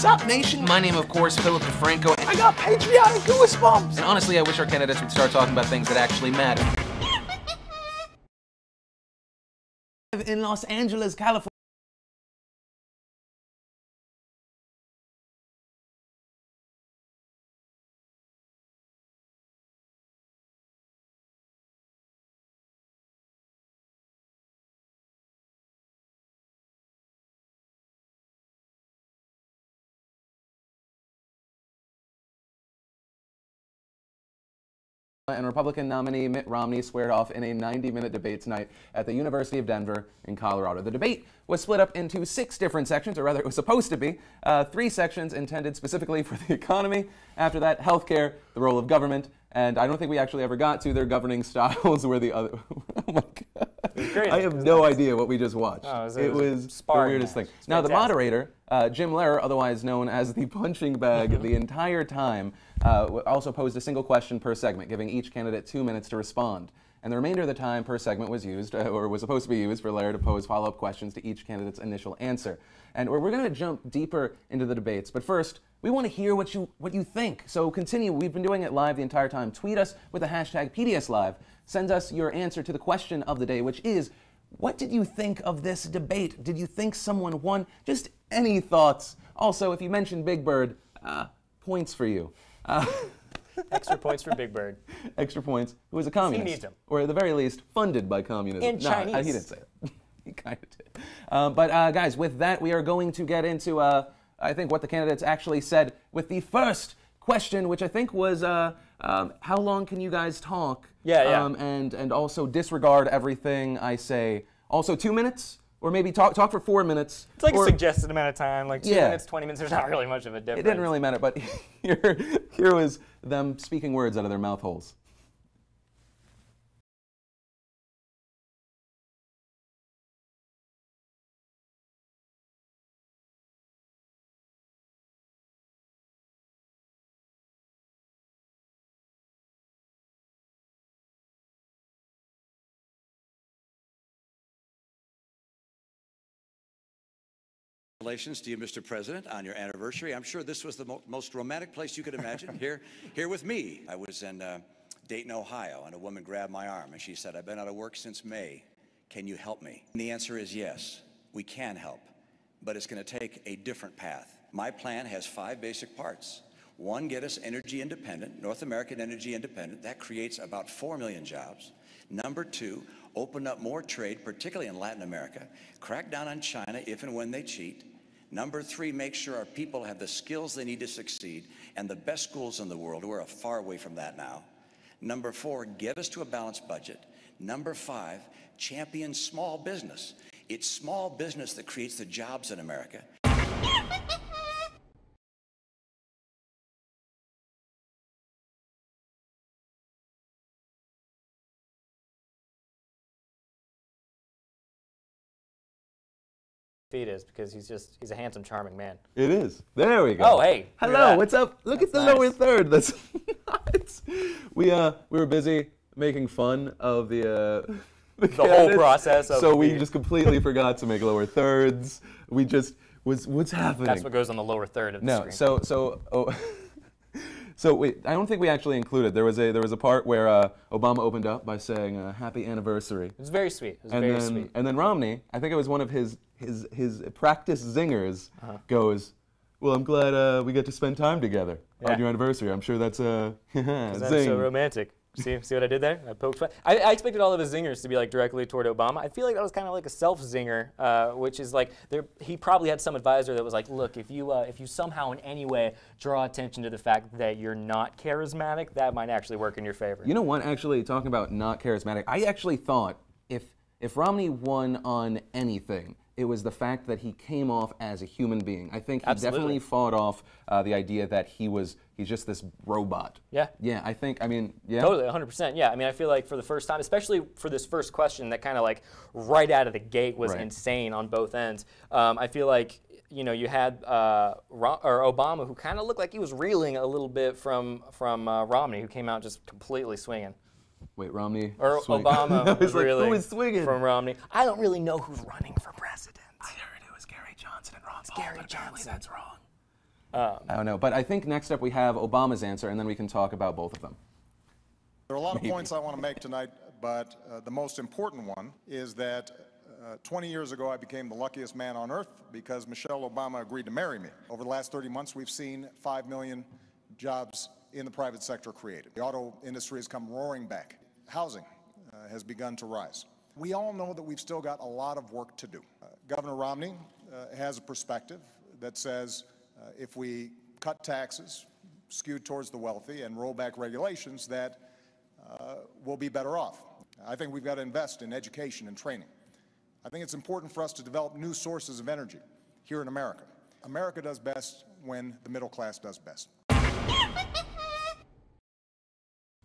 Sup, nation? My name, of course, Philip Defranco. I got patriotic goosebumps. And honestly, I wish our candidates would start talking about things that actually matter. In Los Angeles, California. And Republican nominee Mitt Romney squared off in a 90-minute debate tonight at the University of Denver in Colorado. The debate was split up into 6 different sections, or rather it was supposed to be. 3 sections intended specifically for the economy. After that, healthcare, the role of government, and I don't think we actually ever got to their governing styles where the other... Oh my God. I have no idea what we just watched. Oh, it was the weirdest thing. Now, the moderator, Jim Lehrer, otherwise known as the punching bag the entire time, also posed a single question per segment, giving each candidate 2 minutes to respond. And the remainder of the time per segment was used, or was supposed to be used, for Lehrer to pose follow-up questions to each candidate's initial answer. And we're going to jump deeper into the debates, but first, we want to hear what you think. So continue. We've been doing it live the entire time. Tweet us with the hashtag PDSLive. Send us your answer to the question of the day, which is, what did you think of this debate? Did you think someone won? Just any thoughts. Also, if you mentioned Big Bird, points for you. Extra points for Big Bird. Extra points. Who is a communist. He needs them. Or at the very least, funded by communism. In Chinese. No, he didn't say it. He kind of did. But guys, with that, we are going to get into, I think, what the candidates actually said with the first question, which I think was, how long can you guys talk? Yeah. And also disregard everything I say. Also 2 minutes? Or maybe talk for 4 minutes. It's like a suggested amount of time, like 2 minutes, 20 minutes. There's not really much of a difference. It didn't really matter, but here was them speaking words out of their mouth holes. Congratulations to you, Mr. President, on your anniversary. I'm sure this was the most romantic place you could imagine, here with me. I was in Dayton, Ohio, and a woman grabbed my arm, and she said, I've been out of work since May. Can you help me? And the answer is yes, we can help, but it's going to take a different path. My plan has 5 basic parts. 1, get us energy independent, North American energy independent. That creates about 4 million jobs. Number 2, open up more trade, particularly in Latin America. Crack down on China if and when they cheat. Number 3, make sure our people have the skills they need to succeed and the best schools in the world. We're far away from that now. Number 4, get us to a balanced budget. Number 5, champion small business. It's small business that creates the jobs in America. Feet is because he's a handsome, charming man. It is. There we go. Oh, hey. Hello. What's up? Look at the nice. lower third. That's nice. We were busy making fun of the whole process. So we just completely forgot to make lower thirds. We just what's happening? That's what goes on the lower third of the screen. So wait, I don't think we actually included. There was a part where Obama opened up by saying happy anniversary. It was very sweet. It was very sweet. And then Romney, I think it was one of his practice zingers, goes, well, I'm glad we get to spend time together on your anniversary. I'm sure that's a zing. That's so romantic. See what I did there? I poked fun. I expected all of his zingers to be like directly toward Obama. I feel like that was kind of like a self-zinger, which is like he probably had some advisor that was like, look, if you somehow in any way draw attention to the fact that you're not charismatic, that might actually work in your favor. You know what? Actually, talking about not charismatic, I actually thought if Romney won on anything, it was the fact that he came off as a human being. I think he definitely fought off the idea that he's just this robot. Yeah. Yeah, I mean, yeah. Totally, 100%. Yeah, I mean, I feel like for the first time, especially for this first question that kind of like right out of the gate was insane on both ends. I feel like, you know, you had Obama, who kind of looked like he was reeling a little bit from Romney, who came out just completely swinging. Wait, Romney? Or Obama was like, reeling who is swinging from Romney. I don't really know who's running for president. I heard it was Gary Johnson and Ron Paul. Gary Johnson. That's wrong. I don't know. But I think next up we have Obama's answer, and then we can talk about both of them. There are a lot of points I want to make tonight, but the most important one is that 20 years ago I became the luckiest man on earth because Michelle Obama agreed to marry me. Over the last 30 months we've seen 5 million jobs in the private sector created. The auto industry has come roaring back. Housing has begun to rise. We all know that we've still got a lot of work to do. Governor Romney has a perspective that says if we cut taxes skewed towards the wealthy and roll back regulations that we'll be better off. I think we've got to invest in education and training. I think it's important for us to develop new sources of energy here in America. America does best when the middle class does best.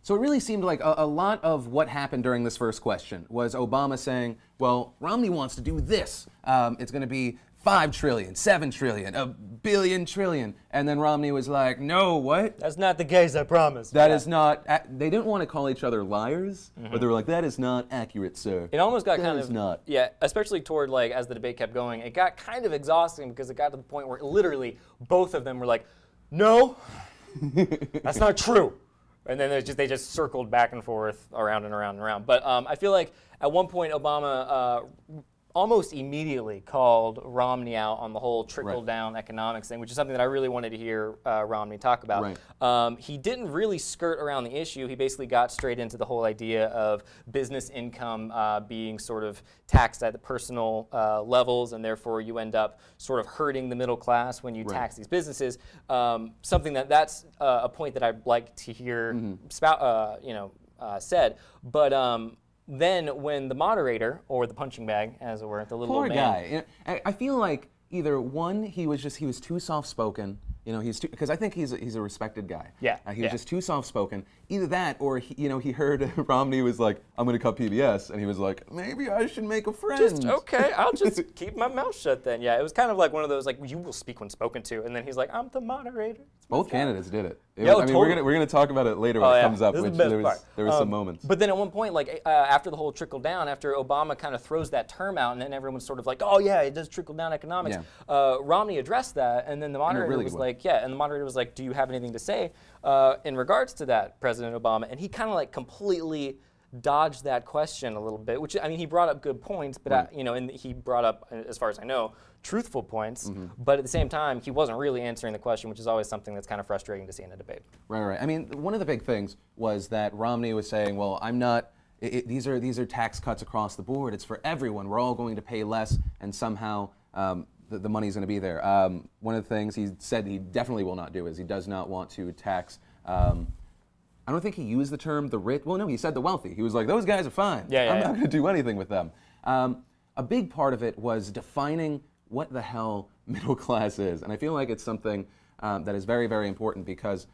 So it really seemed like a lot of what happened during this first question was Obama saying, well, Romney wants to do this. It's going to be 5 trillion, 7 trillion, a billion trillion. And then Romney was like, no, what? That's not the case, I promise. That is not, they didn't want to call each other liars, but they were like, that is not accurate, sir. It almost got That kind is of, not. yeah, especially toward like, as the debate kept going, it got kind of exhausting because it got to the point where literally both of them were like, no, that's not true. And then they just circled back and forth, around and around and around. But I feel like at one point Obama almost immediately called Romney out on the whole trickle-down economics thing, which is something that I really wanted to hear Romney talk about. Right. He didn't really skirt around the issue. He basically got straight into the whole idea of business income being sort of taxed at the personal levels, and therefore you end up sort of hurting the middle class when you tax these businesses. Something that's a point that I'd like to hear said, but. Then when the moderator, or the punching bag, as it were, the little old man. Poor guy. I feel like either one, he was too soft-spoken. You know, because I think he's a respected guy. Yeah. He was just too soft-spoken. Either that, or he heard Romney was like, I'm going to cut PBS, and he was like, maybe I should make a friend. Okay, I'll just keep my mouth shut then. Yeah, it was kind of like one of those like, you will speak when spoken to, and then he's like, I'm the moderator. Both candidates did it. Yeah, I mean, totally. we're gonna talk about it later when it comes up. This is Which the best part. there was some moments. But then at one point, like after the whole trickle down, after Obama kind of throws that term out, and then everyone's sort of like, oh yeah, it does trickle down economics. Romney addressed that, and then the moderator was like, and the moderator was like, do you have anything to say in regards to that, President Obama? And he kind of like completely dodged that question a little bit, which, I mean, he brought up good points, but and he brought up, as far as I know, truthful points, but at the same time, he wasn't really answering the question, which is always something that's kind of frustrating to see in a debate. Right. I mean, one of the big things was that Romney was saying, well, I'm not, these are tax cuts across the board. It's for everyone. We're all going to pay less, and somehow the money's going to be there. One of the things he said he definitely will not do is he does not want to tax, I don't think he used the term the rich. Well, no, he said the wealthy. He was like, those guys are fine. I'm not going to do anything with them. A big part of it was defining what the hell middle class is. And I feel like it's something that is very, very important because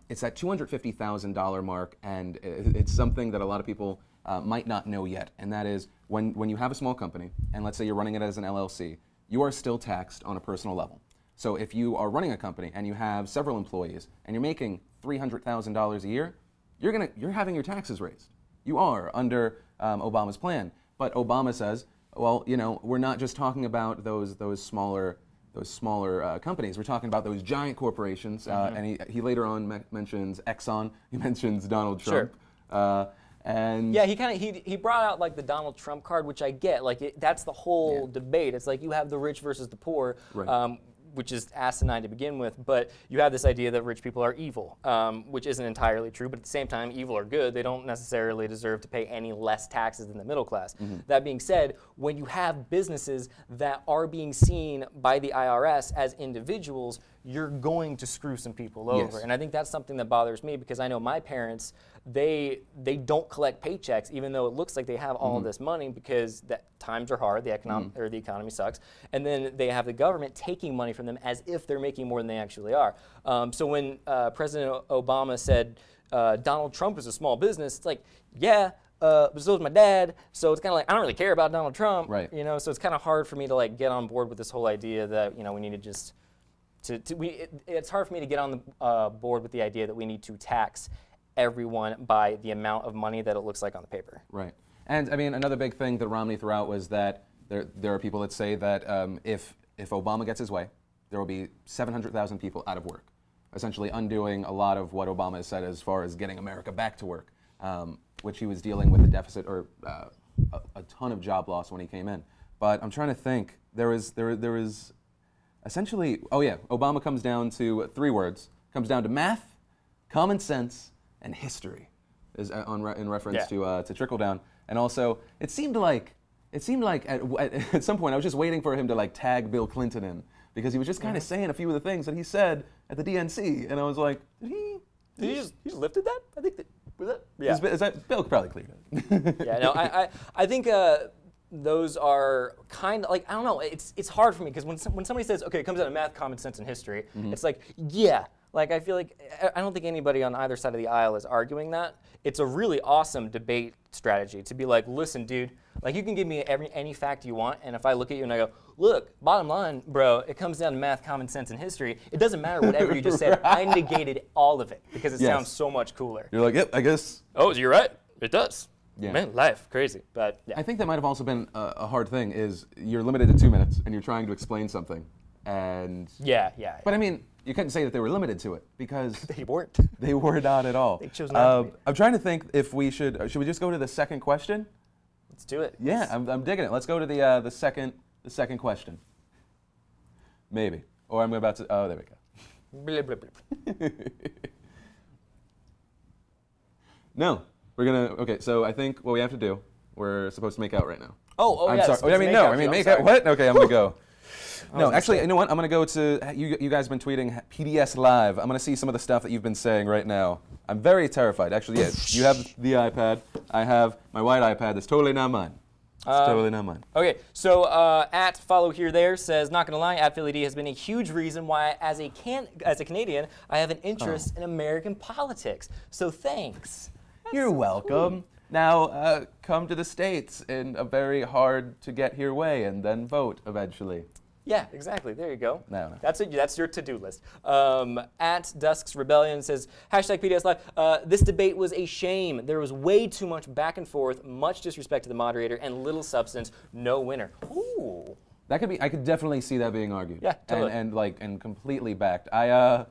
it's that $250,000 mark, and it's something that a lot of people might not know yet. And that is when you have a small company, and let's say you're running it as an LLC, you are still taxed on a personal level. So if you are running a company and you have several employees and you're making $300,000 a year, you're having your taxes raised. You are under Obama's plan. But Obama says, well, you know, we're not just talking about those smaller companies. We're talking about those giant corporations. And he later on mentions Exxon. He mentions Donald Trump. And yeah, he brought out like the Donald Trump card, which I get. Like that's the whole debate. It's like you have the rich versus the poor. Which is asinine to begin with, but you have this idea that rich people are evil, which isn't entirely true, but at the same time, evil or good, they don't necessarily deserve to pay any less taxes than the middle class. That being said, when you have businesses that are being seen by the IRS as individuals, you're going to screw some people over. And I think that's something that bothers me because I know my parents, they don't collect paychecks even though it looks like they have all of this money because times are hard, the economy sucks, and then they have the government taking money from them as if they're making more than they actually are. So when President Obama said Donald Trump is a small business, it's like, yeah, but so is my dad, so it's kind of like, I don't really care about Donald Trump, you know, so it's kind of hard for me to like get on board with this whole idea that, you know, we need to just, it's hard for me to get on the board with the idea that we need to tax everyone by the amount of money that it looks like on the paper. Right. And I mean, another big thing that Romney threw out was that there are people that say that if Obama gets his way, there will be 700,000 people out of work, essentially undoing a lot of what Obama has said as far as getting America back to work, which he was dealing with a deficit or a ton of job loss when he came in. But I'm trying to think. There is essentially, oh yeah, Obama comes down to 3 words. Comes down to math, common sense, and history, in reference to trickle down. And also, it seemed like at some point I was just waiting for him to like tag Bill Clinton in, because he was just kind of saying a few of the things that he said at the DNC, and I was like, did he just lifted that? I think that was that. Yeah, is that Bill probably cleared it. Yeah, no, I think those are kind of like, I don't know. It's hard for me because when somebody says, okay, it comes out of math, common sense, and history, it's like, yeah. Like, I feel like, I don't think anybody on either side of the aisle is arguing that. It's a really awesome debate strategy to be like, listen, dude, like, you can give me any fact you want, and if I look at you and I go, look, bottom line, bro, it comes down to math, common sense, and history. It doesn't matter whatever you just said. I negated all of it because it sounds so much cooler. You're like, yep, I guess. Oh, you're right. It does. Yeah. Man, life, crazy. But yeah. I think that might have also been a hard thing, is you're limited to 2 minutes, and you're trying to explain something. And Yeah. But I mean, you couldn't say that they were limited to it, because They weren't. they were not at all. They chose not to be. I'm trying to think if we should we just go to the second question? Let's do it. Yeah, I'm digging it. Let's go to the second question. Maybe. Or I'm about to. Oh, there we go. Blip, blip, blip. No, we're gonna. Okay, so I think what we have to do. We're supposed to make out right now. Oh, I'm yes. sorry. Oh, I mean, no. I mean, make out. What? Okay, I'm gonna go. No, was actually, you know what? I'm gonna go to you. You guys have been tweeting PDS Live. I'm gonna see some of the stuff that you've been saying right now. I'm very terrified. Actually, yes. You have the iPad. I have my white iPad. That's totally not mine. It's totally not mine. Okay, so at follow here there says, not gonna lie, at Philly D has been a huge reason why, as a Canadian, I have an interest in American politics. So thanks. You're welcome. Now, come to the States in a very hard to get here way, and then vote eventually. Yeah, exactly. There you go. No. That's your to-do list. At Dusk's Rebellion says, hashtag PDS Live, this debate was a shame. There was way too much back and forth, much disrespect to the moderator, and little substance, no winner. Ooh. That could be, I could definitely see that being argued. Yeah, totally. And completely backed. I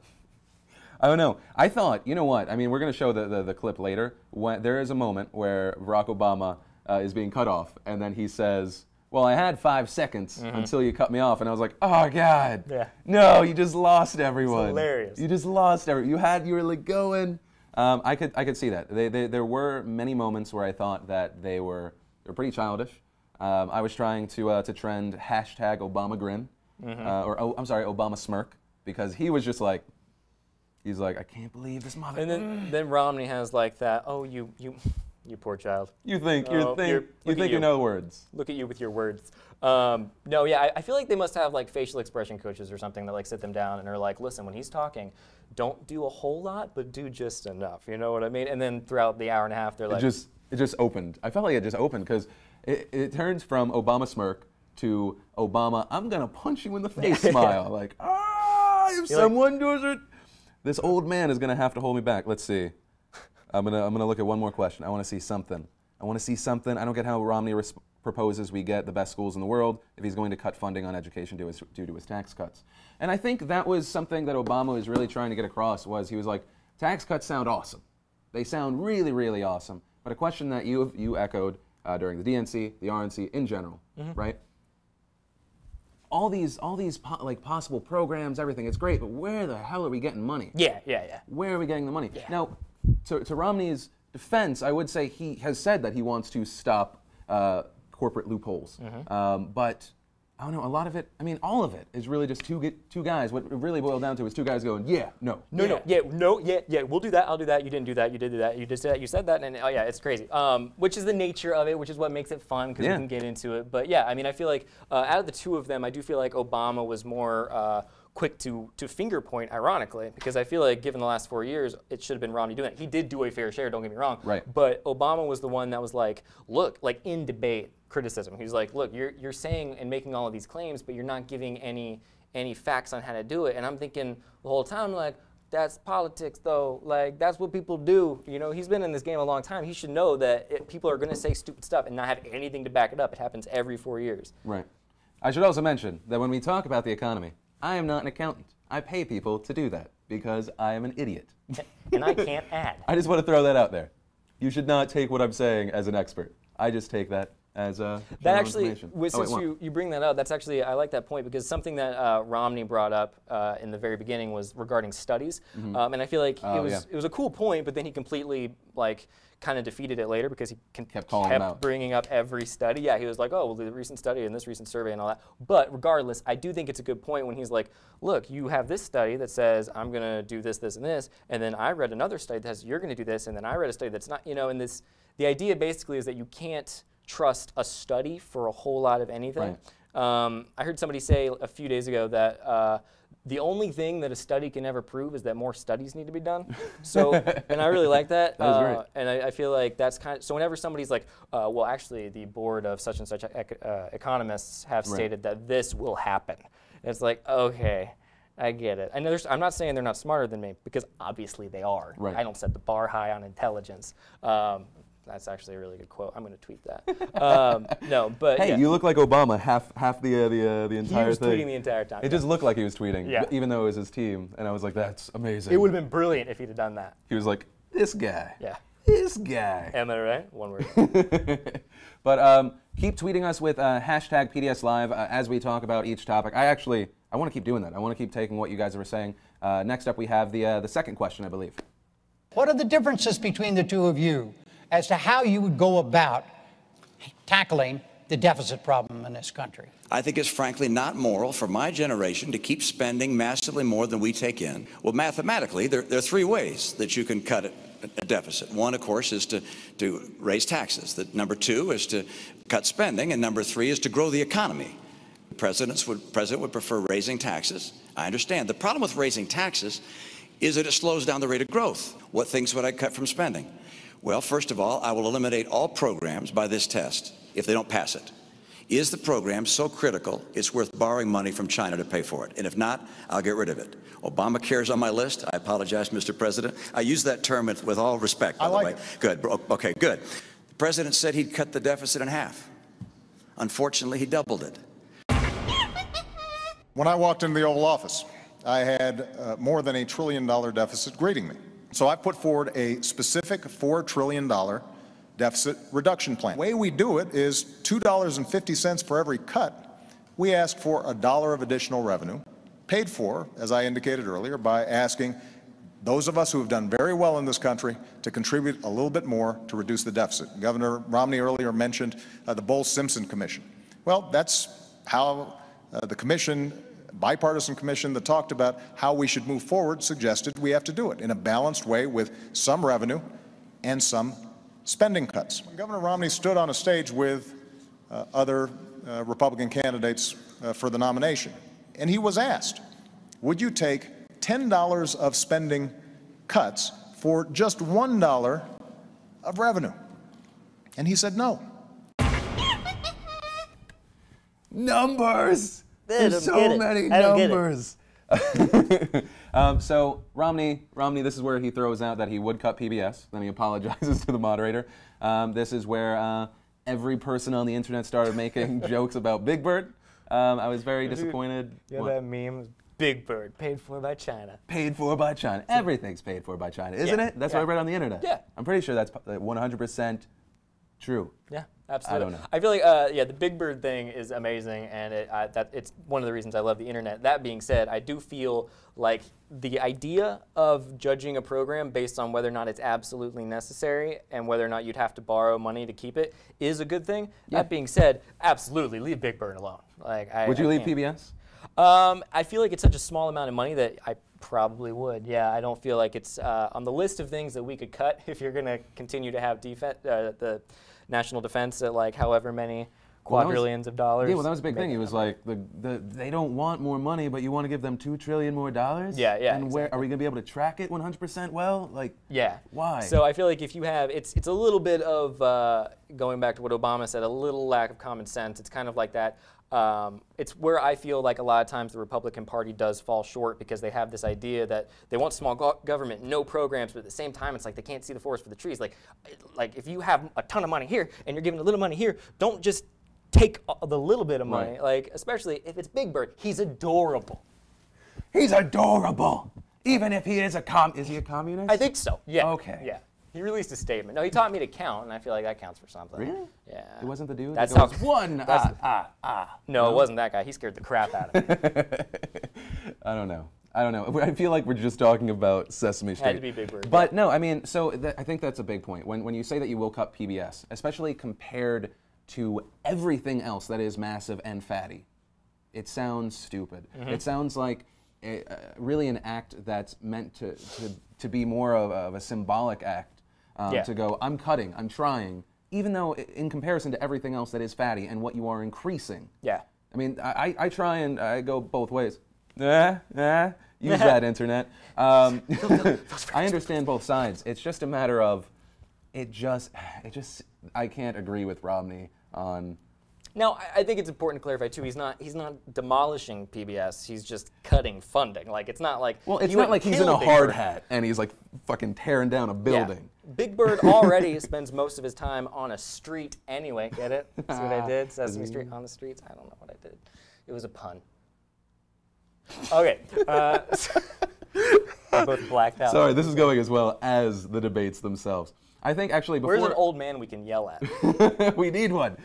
don't know. I thought, you know what? I mean, we're going to show the clip later. When there is a moment where Barack Obama is being cut off, and then he says, well, I had 5 seconds until you cut me off, and I was like, oh God, no, you just lost everyone. It's hilarious. You just lost everyone. You were like going. I could see that. There were many moments where I thought that they were pretty childish. I was trying to trend hashtag Obama grin, I'm sorry, Obama smirk, because he was just like, he's like, I can't believe this mother. And then Romney has like that, oh, you poor child. You think you know words. Look at you with your words. No, yeah, I feel like they must have like facial expression coaches or something that like sit them down and are like, listen, when he's talking, don't do a whole lot, but do just enough. You know what I mean? And then throughout the hour and a half, they're like, it just opened. I felt like it just opened because it turns from Obama smirk to Obama, I'm gonna punch you in the face smile. Like, if someone does it, this old man is gonna have to hold me back. Let's see. I'm gonna look at one more question. I want to see something. I don't get how Romney proposes we get the best schools in the world if he's going to cut funding on education due to his tax cuts. And I think that was something that Obama was really trying to get across. Was he was like, tax cuts sound awesome. They sound really, really awesome. But a question that you echoed during the DNC, the RNC in general, right? All these like possible programs, everything, it's great, but where the hell are we getting money? Yeah. Where are we getting the money? Yeah. Now, to Romney's defense, I would say he has said that he wants to stop corporate loopholes. But I don't know, a lot of it, I mean, all of it is really just two guys. What it really boiled down to is two guys going, yeah, no, we'll do that, I'll do that, you didn't do that, you did do that, you just did that, you said that, and oh yeah, it's crazy. Which is the nature of it, which is what makes it fun, because we can get into it. But yeah, I mean, I feel like out of the two of them, I do feel like Obama was more quick to finger point, ironically, because I feel like given the last 4 years, it should have been Romney doing it. He did do a fair share, don't get me wrong. Right. But Obama was the one that was like, look, like in debate, criticism. He's like, look, you're saying and making all of these claims, but you're not giving any facts on how to do it. And I'm thinking the whole time, like, that's politics, though. Like, that's what people do. You know, he's been in this game a long time. He should know that people are going to say stupid stuff and not have anything to back it up. It happens every 4 years. Right. I should also mention that when we talk about the economy, I am not an accountant. I pay people to do that because I am an idiot. And I can't add. I just want to throw that out there. You should not take what I'm saying as an expert. I just take that as a That actually, information. since you bring that up, that's actually, I like that point because something that Romney brought up in the very beginning was regarding studies. And I feel like it was a cool point, but then he completely kind of defeated it later because he kept bringing up every study. Yeah, he was like, oh, well, the recent study and this recent survey and all that. But regardless, I do think it's a good point when he's like, look, you have this study that says I'm going to do this, this, and this, and then I read another study that says you're going to do this, and then I read a study that's not, and the idea basically is that you can't trust a study for a whole lot of anything. Right. I heard somebody say a few days ago that the only thing that a study can ever prove is that more studies need to be done. So, and I really like that. That was great. And I feel like that's kind of, so whenever somebody's like, well, actually, the board of such and such economists have stated that this will happen. It's like, okay, I get it. I know I'm not saying they're not smarter than me, because obviously they are. Right. I don't set the bar high on intelligence. That's actually a really good quote. I'm going to tweet that. No, but hey, yeah. you look like Obama half the entire thing. He was tweeting the entire time. It just looked like he was tweeting, yeah. Even though it was his team. And I was like, that's amazing. It would have been brilliant if he'd have done that. He was like, this guy. Yeah. This guy. Am I right? One word. But keep tweeting us with hashtag PDS Live as we talk about each topic. I want to keep doing that. I want to keep taking what you guys were saying. Next up, we have the second question, I believe. What are the differences between the two of you as to how you would go about tackling the deficit problem in this country? I think it's frankly not moral for my generation to keep spending massively more than we take in. Well, mathematically, there are three ways that you can cut a deficit. One, of course, is to raise taxes. Number two is to cut spending, and number three is to grow the economy. The president would prefer raising taxes. I understand. The problem with raising taxes is that it slows down the rate of growth. What things would I cut from spending? Well, first of all, I will eliminate all programs by this test if they don't pass it. Is the program so critical it's worth borrowing money from China to pay for it? And if not, I'll get rid of it. Obamacare is on my list. I apologize, Mr. President. I use that term with all respect, by the way. Good. Okay, good. The president said he'd cut the deficit in half. Unfortunately, he doubled it. When I walked into the Oval Office, I had more than $1 trillion deficit greeting me. So I put forward a specific $4 trillion deficit reduction plan. The way we do it is $2.50 for every cut. We ask for $1 of additional revenue, paid for, as I indicated earlier, by asking those of us who have done very well in this country to contribute a little bit more to reduce the deficit. Governor Romney earlier mentioned the Bowles-Simpson Commission. Well, that's how the commission, bipartisan commission that talked about how we should move forward, suggested we have to do it in a balanced way with some revenue and some spending cuts. When Governor Romney stood on a stage with other Republican candidates for the nomination, and he was asked, would you take $10 of spending cuts for just $1 of revenue? And he said no. Numbers! There's so many numbers. So Romney, this is where he throws out that he would cut PBS. Then he apologizes to the moderator. This is where every person on the internet started making jokes about Big Bird. I was very disappointed. You know that meme? Big Bird, paid for by China. Paid for by China. Everything's paid for by China, isn't it? That's what I read on the internet. Yeah. I'm pretty sure that's 100% true. Yeah, absolutely. I don't know. I feel like, yeah, the Big Bird thing is amazing, and it's one of the reasons I love the internet. That being said, I do feel like the idea of judging a program based on whether or not it's absolutely necessary and whether or not you'd have to borrow money to keep it is a good thing. Yeah. That being said, absolutely leave Big Bird alone. Would you leave PBS? I feel like it's such a small amount of money that I probably would. Yeah, I don't feel like it's on the list of things that we could cut if you're going to continue to have the national defense at like however many quadrillions of dollars. Yeah, well, that was a big thing. He was like, they don't want more money, but you want to give them $2 trillion more dollars? Yeah, yeah. And where are we going to be able to track it 100% well? Like, yeah. Why? So I feel like if you have, it's a little bit of going back to what Obama said, a little lack of common sense. It's kind of like that. It's where I feel like a lot of times the Republican Party does fall short because they have this idea that they want small government, no programs, but at the same time it's like they can't see the forest for the trees. Like if you have a ton of money here and you're giving a little money here, don't just take the little bit of money. Right. Like especially if it's Big Bird, he's adorable. He's adorable. Even if he is is he a communist? I think so. Yeah. Okay. Yeah. He released a statement. No, he taught me to count, and I feel like that counts for something. Really? Yeah. It wasn't the dude? That's that goes, how- one, No, it wasn't that guy. He scared the crap out of me. I don't know. I feel like we're just talking about Sesame Street. Had to be Big Bird. But no, I mean, so I think that's a big point. When you say that you will cut PBS, especially compared to everything else that is massive and fatty, it sounds stupid. It sounds like really an act that's meant to be more of a symbolic act. To go, I'm cutting, I'm trying, even though in comparison to everything else that is fatty and what you are increasing. Yeah. I mean, I try and I go both ways. Use that, internet. I understand both sides. It's just a matter of, I can't agree with Romney on. Now, I think it's important to clarify too. He's not demolishing PBS. He's just cutting funding. Like it's not like. Well, it's he not went like he's kill in a Big hard Bird. hat and he's like fucking tearing down a building. Yeah. Big Bird already spends most of his time on a street anyway. Get it? See what I did? Sesame Street on the streets. I don't know what I did. It was a pun. Okay. We're both blacked out. Sorry, this is going as well as the debates themselves. I think actually before. Where's an old man we can yell at? We need one.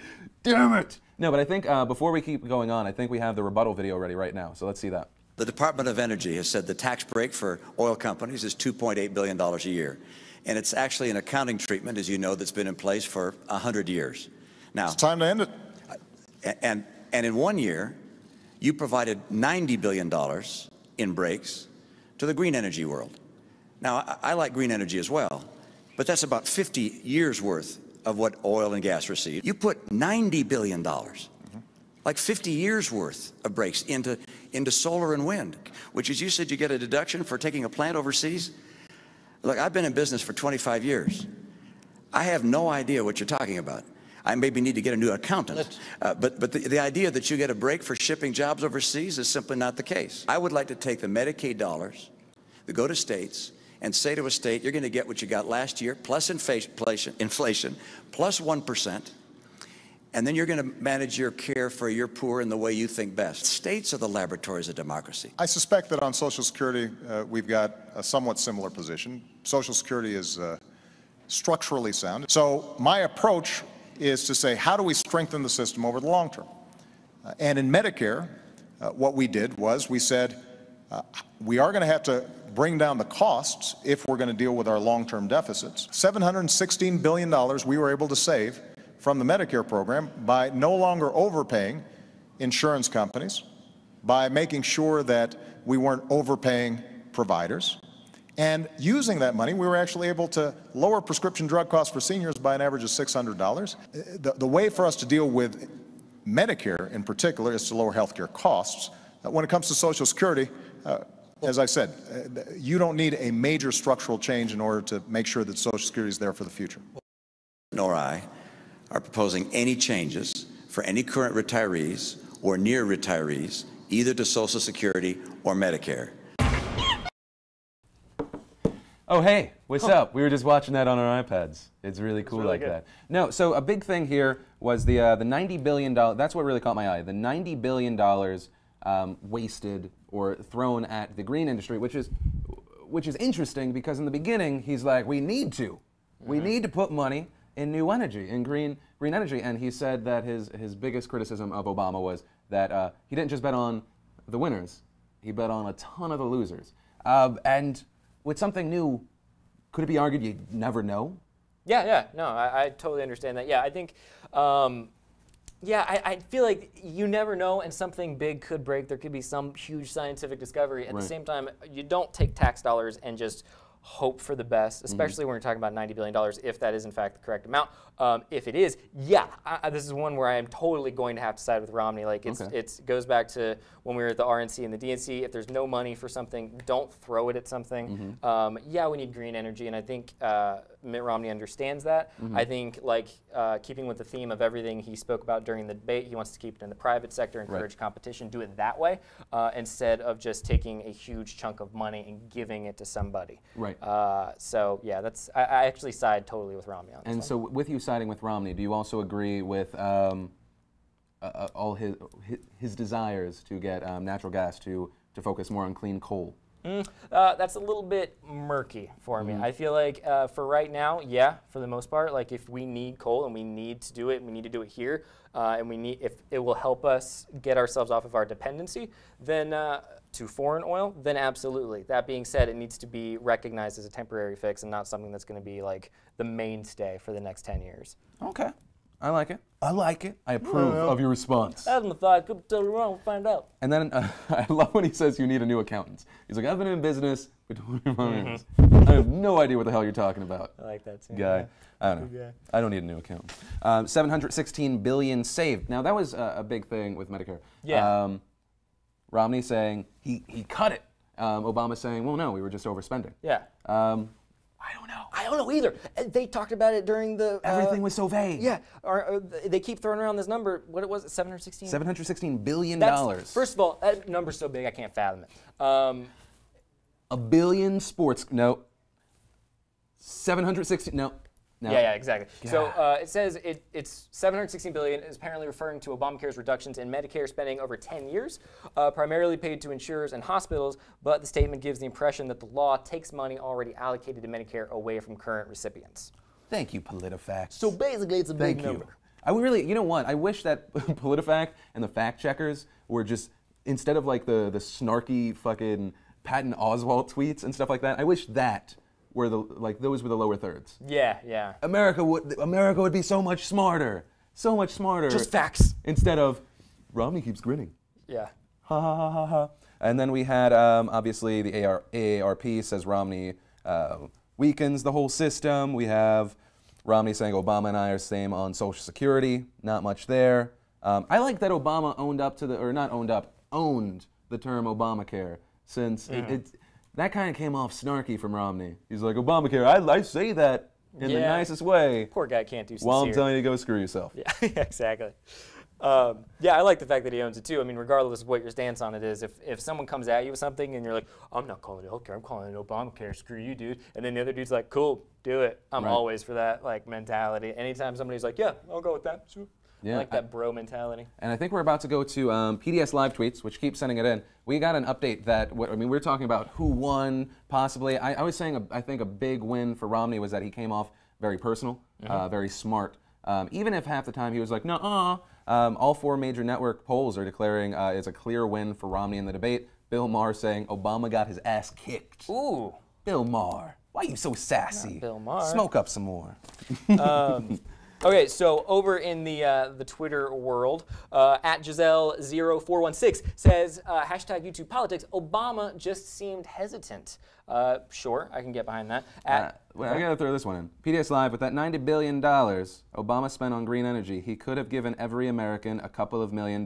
Damn it! No, but I think before we keep going on, I think we have the rebuttal video ready right now. So let's see that. The Department of Energy has said the tax break for oil companies is $2.8 billion a year. And it's actually an accounting treatment, as you know, that's been in place for 100 years. Now, It's time to end it. and in 1 year, you provided $90 billion in breaks to the green energy world. Now, I like green energy as well, but that's about 50 years worth of what oil and gas receive. You put $90 billion, like 50 years worth of breaks into solar and wind, which is, you said you get a deduction for taking a plant overseas. Look, I've been in business for 25 years. I have no idea what you're talking about. I maybe need to get a new accountant. But the idea that you get a break for shipping jobs overseas is simply not the case. I would like to take the Medicaid dollars that go to states and say to a state, you're going to get what you got last year, plus inflation, plus 1%, and then you're going to manage your care for your poor in the way you think best. States are the laboratories of democracy. I suspect that on Social Security, we've got a somewhat similar position. Social Security is structurally sound. So my approach is to say, how do we strengthen the system over the long term? And in Medicare, what we did was we said, we are going to have to bring down the costs if we're going to deal with our long-term deficits. $716 billion we were able to save from the Medicare program by no longer overpaying insurance companies, by making sure that we weren't overpaying providers. And using that money, we were actually able to lower prescription drug costs for seniors by an average of $600. The way for us to deal with Medicare in particular is to lower healthcare costs. When it comes to Social Security, as I said, you don't need a major structural change in order to make sure that Social Security is there for the future. Nor I are proposing any changes for any current retirees or near retirees, either to Social Security or Medicare. Oh, hey, what's up? We were just watching that on our iPads. It's really cool really like good. that. No, so a big thing here was the $90 billion, that's what really caught my eye, the $90 billion wasted or thrown at the green industry, which is interesting because in the beginning, he's like, we need to. We need to put money in new energy, in green energy. And he said that his biggest criticism of Obama was that he didn't just bet on the winners, he bet on a ton of the losers. And with something new, could it be argued you never know? Yeah. No, I totally understand that. Yeah, I think, I feel like you never know, and something big could break. There could be some huge scientific discovery. At the same time, you don't take tax dollars and just hope for the best, especially when we're talking about $90 billion, if that is in fact the correct amount. If it is, this is one where I am totally going to have to side with Romney. Like it goes back to when we were at the RNC and the DNC. If there's no money for something, don't throw it at something. We need green energy, and I think Mitt Romney understands that. I think, keeping with the theme of everything he spoke about during the debate, he wants to keep it in the private sector, encourage competition, do it that way, instead of just taking a huge chunk of money and giving it to somebody. That's I actually side totally with Romney on this. And so with you siding with Romney, do you also agree with all his desires to get natural gas to to focus more on clean coal? That's a little bit murky for me. I feel like for right now, yeah, for the most part, like if we need coal and we need to do it, we need to do it here, and if it will help us get ourselves off of our dependency, then to foreign oil, then absolutely. That being said, it needs to be recognized as a temporary fix and not something that's going to be like the mainstay for the next 10 years. Okay. I like it. I like it. I approve of your response. That's my thought. Could be totally wrong. We'll find out. And then I love when he says you need a new accountant. He's like, I've been in business for 25 years. I have no idea what the hell you're talking about. I like that too. Guy. Yeah. I don't know. I don't need a new accountant. $716 billion saved. Now that was a big thing with Medicare. Yeah. Romney saying he cut it. Obama saying, well, no, we were just overspending. Yeah. I don't know. I don't know either. They talked about it during the... Everything was so vague. Yeah. They keep throwing around this number. What was it, 716? $716 billion. First of all, that number's so big I can't fathom it. A billion sports... No. 760... No. No. Yeah, exactly. God. So it says it's $716 billion is apparently referring to Obamacare's reductions in Medicare spending over 10 years, primarily paid to insurers and hospitals, but the statement gives the impression that the law takes money already allocated to Medicare away from current recipients. Thank you, PolitiFact. So basically it's a big number. I would really, you know what, I wish that PolitiFact and the fact checkers were just, instead of like the snarky fucking Patton Oswalt tweets and stuff like that, I wish that were those were the lower thirds. Yeah. America would be so much smarter. So much smarter. Just facts. Instead of Romney keeps grinning. Yeah. Ha ha ha ha ha. And then we had obviously the AARP says Romney weakens the whole system. We have Romney saying Obama and I are same on Social Security. Not much there. I like that Obama owned up to owned the term Obamacare, since that kind of came off snarky from Romney. He's like, Obamacare, I say that in the nicest way. Poor guy can't do sincere. While I'm telling you to go screw yourself. Yeah, exactly. Yeah, I like the fact that he owns it too. I mean, regardless of what your stance on it is, if someone comes at you with something and you're like, I'm not calling it healthcare, I'm calling it Obamacare, screw you, dude. And then the other dude's like, cool, do it. I'm always for that mentality. Anytime somebody's like, yeah, I'll go with that. Sure. Yeah, I like that bro mentality. And I think we're about to go to PDS Live Tweets, which keep sending it in. We got an update that, we're talking about who won, possibly. I was saying, I think a big win for Romney was that he came off very personal, very smart. Even if half the time he was like, nuh-uh. All four major network polls are declaring it's a clear win for Romney in the debate. Bill Maher saying Obama got his ass kicked. Ooh. Bill Maher, why are you so sassy? Not Bill Maher. Smoke up some more. Okay, so over in the Twitter world, at Giselle0416 says, hashtag YouTube politics, Obama just seemed hesitant. Sure, I can get behind that. Well, I gotta throw this one in. PDS Live, with that $90 billion Obama spent on green energy, he could have given every American a couple of $1 million.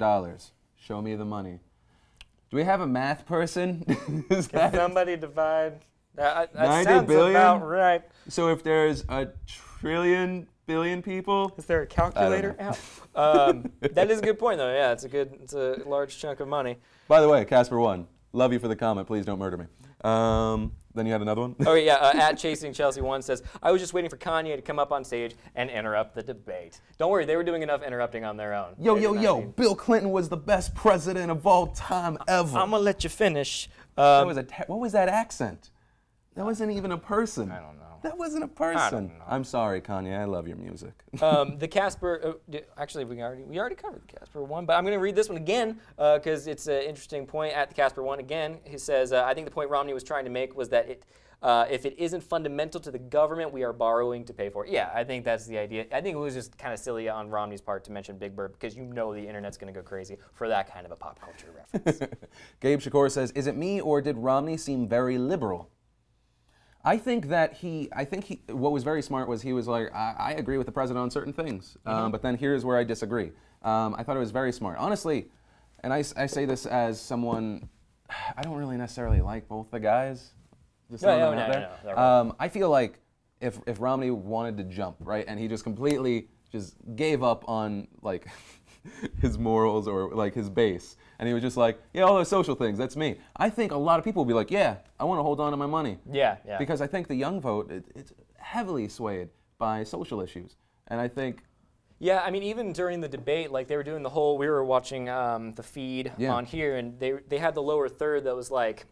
Show me the money. Do we have a math person? Can somebody divide? That 90 sounds billion? about right. So if there's a billion people. Is there a calculator out? That is a good point, though. Yeah, it's a large chunk of money. By the way, Casper1, love you for the comment. Please don't murder me. Then you had another one? Oh, yeah. At Chasing Chelsea 1 says, I was just waiting for Kanye to come up on stage and interrupt the debate. Don't worry, they were doing enough interrupting on their own. Yo. Bill Clinton was the best president of all time ever. I'm going to let you finish. What was that accent? That wasn't even a person. I don't know. That wasn't a person. I don't know. I'm sorry, Kanye. I love your music. The Casper, actually, we already covered the Casper one, but I'm going to read this one again because it's an interesting point. At the Casper one again, he says, I think the point Romney was trying to make was that if it isn't fundamental to the government, we are borrowing to pay for it. Yeah, I think that's the idea. I think it was just kind of silly on Romney's part to mention Big Bird because you know the internet's going to go crazy for that kind of a pop culture reference. Gabe Shakur says, is it me or did Romney seem very liberal? I think what was very smart was he was like, I agree with the president on certain things, but then here's where I disagree. I thought it was very smart. Honestly, and I say this as someone, I don't really necessarily like both the guys. I feel like if Romney wanted to jump, right, and he just completely just gave up on like his morals or like his base, and he was just like, yeah, all those social things, that's me. I think a lot of people will be like, yeah, I want to hold on to my money. Yeah. Because I think the young vote, it's heavily swayed by social issues. And I think... Yeah, I mean, even during the debate, like they were doing the whole, we were watching the feed on here, and they had the lower third that was like,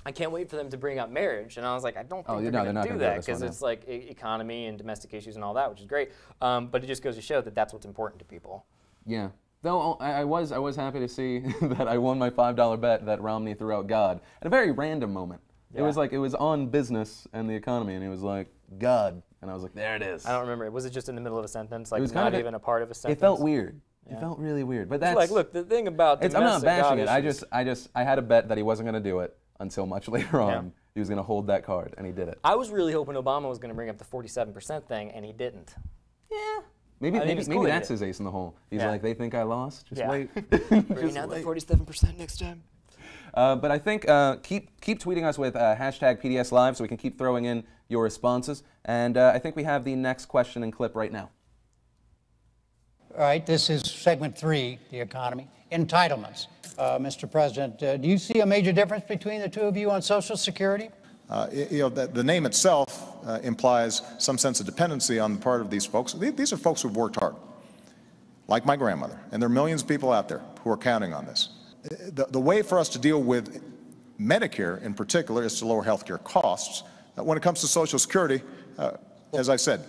I can't wait for them to bring up marriage. And I was like, I don't think they're going to do that, because it's like economy and domestic issues and all that, which is great. But it just goes to show that that's what's important to people. Yeah. Though I was happy to see that I won my $5 bet that Romney threw out God at a very random moment. Yeah. It was like, it was on business and the economy, and he was like, God. And I was like, there it is. I don't remember. Was it just in the middle of a sentence? Like it was not even a part of a sentence? It felt weird. Yeah. It felt really weird. But that's like, look, the thing about domestic I'm not bashing it. issues, I had a bet that he wasn't going to do it until much later on. Yeah. He was going to hold that card, and he did it. I was really hoping Obama was going to bring up the 47% thing, and he didn't. Yeah. Maybe that's his ace in the hole. He's like, they think I lost. Just wait. Bring out the 47% next time. But I think keep tweeting us with hashtag PDS Live so we can keep throwing in your responses. And I think we have the next question and clip right now. All right, this is segment 3, the economy. Entitlements. Mr. President, do you see a major difference between the two of you on Social Security? The name itself implies some sense of dependency on the part of these folks. These are folks who've worked hard, like my grandmother. And there are millions of people out there who are counting on this. The way for us to deal with Medicare in particular is to lower health care costs. When it comes to Social Security, as I said,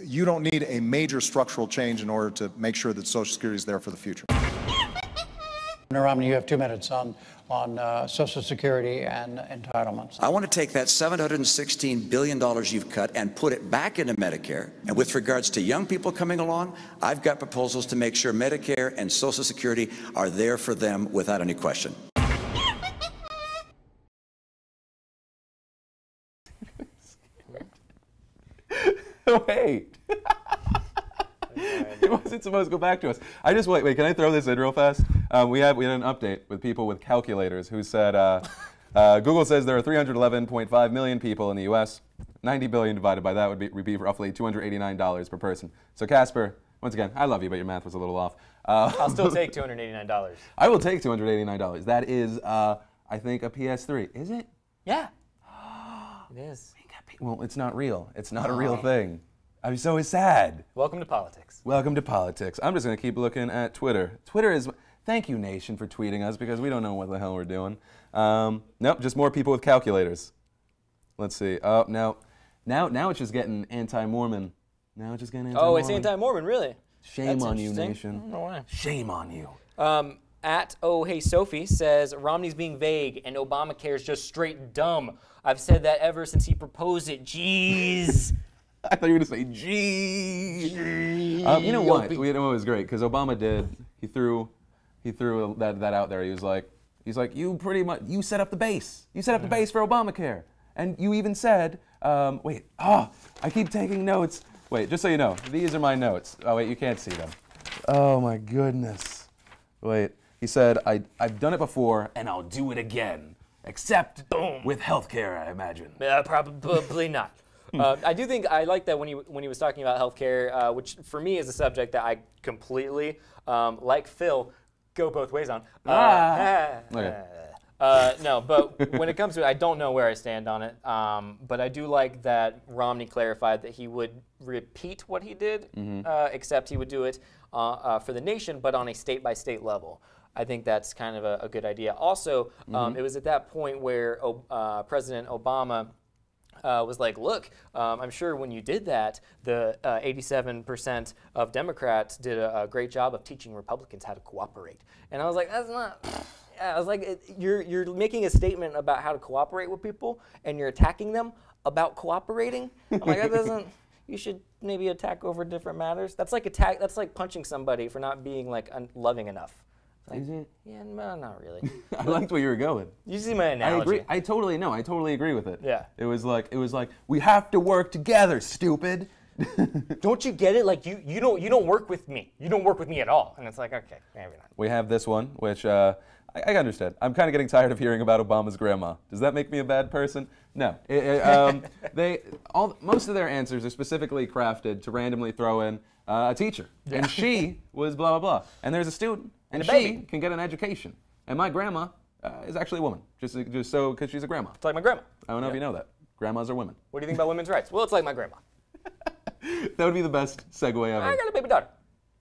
you don't need a major structural change in order to make sure that Social Security is there for the future. Senator Romney, you have 2 minutes on Social Security and entitlements. I want to take that $716 billion you've cut and put it back into Medicare. And with regards to young people coming along, I've got proposals to make sure Medicare and Social Security are there for them without any question. Wait. It wasn't supposed to go back to us. Wait, can I throw this in real fast? We had an update with people with calculators who said, Google says there are 311.5 million people in the U.S. 90 billion divided by that would be roughly $289 per person. So Casper, once again, I love you, but your math was a little off. I'll still take $289. I will take $289. That is, I think, a PS3. Is it? Yeah. It is. Well, it's not real. It's not a real thing. I'm so sad. Welcome to politics. Welcome to politics. I'm just going to keep looking at Twitter. Twitter is, thank you, nation, for tweeting us, because we don't know what the hell we're doing. Nope, just more people with calculators. Let's see. Oh, now it's just getting anti-Mormon. Now it's just getting anti-Mormon. Oh, it's anti-Mormon, really? Shame on you, nation. I don't know why. Shame on you. At Oh Hey Sophie says, Romney's being vague and Obamacare is just straight dumb. I've said that ever since he proposed it. Jeez. I thought you were going to say, gee. You know what? You know what was great? Because Obama did. He threw that out there. He's like, you set up the base. You set up the base for Obamacare. And you even said, I keep taking notes. Wait, just so you know, these are my notes. Oh, wait, you can't see them. Oh, my goodness. Wait, he said, I've done it before, and I'll do it again. Except with healthcare, I imagine. Probably not. I do think I like that when he was talking about healthcare, which for me is a subject that I completely, like Phil, go both ways on. Okay. No, but when it comes to it, I don't know where I stand on it. But I do like that Romney clarified that he would repeat what he did, except he would do it for the nation, but on a state-by-state level. I think that's kind of a good idea. Also, it was at that point where President Obama was like, look, I'm sure when you did that, the 87% of Democrats did a great job of teaching Republicans how to cooperate. And I was like, that's not... Yeah, I was like, you're making a statement about how to cooperate with people, and you're attacking them about cooperating. I'm like, that doesn't. You should maybe attack over different matters. That's like That's like punching somebody for not being like loving enough. Like, is it? Yeah, no, not really. I liked where you were going. You see my analogy? I agree. I totally agree with it. Yeah. It was like we have to work together, stupid. Don't you get it? Like you don't work with me. You don't work with me at all. And it's like, okay, maybe not. We have this one, which I understand. I'm kind of getting tired of hearing about Obama's grandma. Does that make me a bad person? No. Most of their answers are specifically crafted to randomly throw in a teacher, and she was blah blah blah, and there's a student, and she can get an education, and my grandma is actually a woman, just so because she's a grandma. It's like my grandma. I don't know if you know that. Grandmas are women. What do you think about women's rights? Well, it's like my grandma. That would be the best segue ever. I got a baby daughter.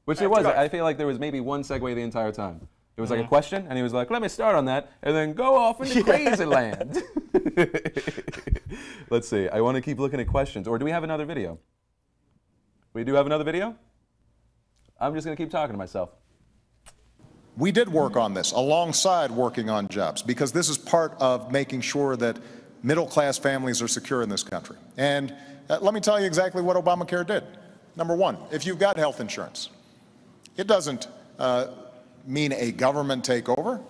Which there was. I feel like there was maybe one segue the entire time. It was like a question, and he was like, let me start on that, and then go off into crazy land. Let's see. I want to keep looking at questions. Or do we have another video? We do have another video? I'm just going to keep talking to myself. We did work on this alongside working on jobs, because this is part of making sure that middle-class families are secure in this country. And let me tell you exactly what Obamacare did. Number one, if you've got health insurance, it doesn't mean a government takeover.